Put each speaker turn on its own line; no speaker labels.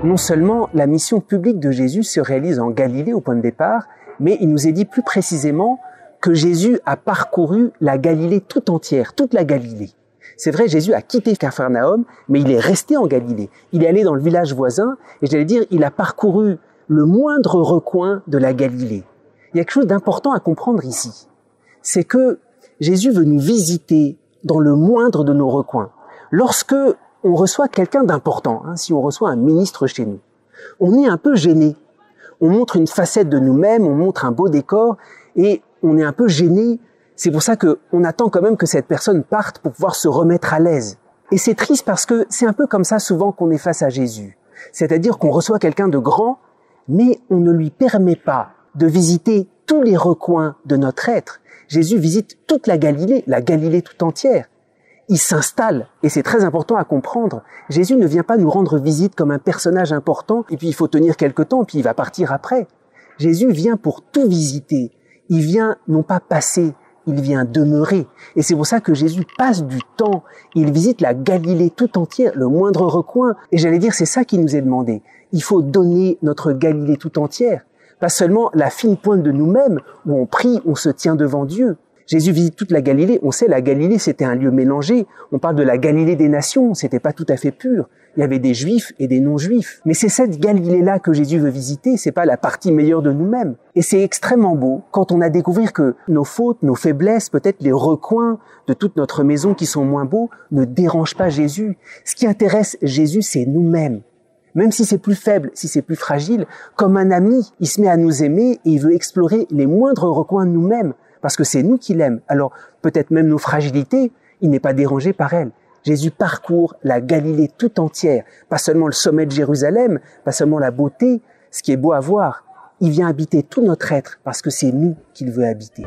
Non seulement la mission publique de Jésus se réalise en Galilée au point de départ, mais il nous est dit plus précisément que Jésus a parcouru la Galilée tout entière, toute la Galilée. C'est vrai, Jésus a quitté Capharnaüm, mais il est resté en Galilée. Il est allé dans le village voisin, et j'allais dire, il a parcouru le moindre recoin de la Galilée. Il y a quelque chose d'important à comprendre ici. C'est que Jésus veut nous visiter dans le moindre de nos recoins. Lorsque on reçoit quelqu'un d'important, si on reçoit un ministre chez nous, on est un peu gêné. On montre une facette de nous-mêmes, on montre un beau décor, et on est un peu gêné. C'est pour ça qu'on attend quand même que cette personne parte pour pouvoir se remettre à l'aise. Et c'est triste parce que c'est un peu comme ça souvent qu'on est face à Jésus. C'est-à-dire qu'on reçoit quelqu'un de grand, mais on ne lui permet pas de visiter tous les recoins de notre être. Jésus visite toute la Galilée tout entière. Il s'installe, et c'est très important à comprendre. Jésus ne vient pas nous rendre visite comme un personnage important, et puis il faut tenir quelque temps, puis il va partir après. Jésus vient pour tout visiter. Il vient non pas passer, il vient demeurer. Et c'est pour ça que Jésus passe du temps. Il visite la Galilée tout entière, le moindre recoin. Et j'allais dire, c'est ça qui nous est demandé. Il faut donner notre Galilée tout entière. Pas seulement la fine pointe de nous-mêmes, où on prie, on se tient devant Dieu. Jésus visite toute la Galilée. On sait, la Galilée, c'était un lieu mélangé. On parle de la Galilée des nations. C'était pas tout à fait pur. Il y avait des juifs et des non-juifs. Mais c'est cette Galilée-là que Jésus veut visiter. C'est pas la partie meilleure de nous-mêmes. Et c'est extrêmement beau quand on a découvert que nos fautes, nos faiblesses, peut-être les recoins de toute notre maison qui sont moins beaux, ne dérangent pas Jésus. Ce qui intéresse Jésus, c'est nous-mêmes. Même si c'est plus faible, si c'est plus fragile, comme un ami, il se met à nous aimer et il veut explorer les moindres recoins de nous-mêmes. Parce que c'est nous qui l'aime. Alors, peut-être même nos fragilités, il n'est pas dérangé par elles. Jésus parcourt la Galilée tout entière. Pas seulement le sommet de Jérusalem, pas seulement la beauté, ce qui est beau à voir. Il vient habiter tout notre être parce que c'est nous qu'il veut habiter.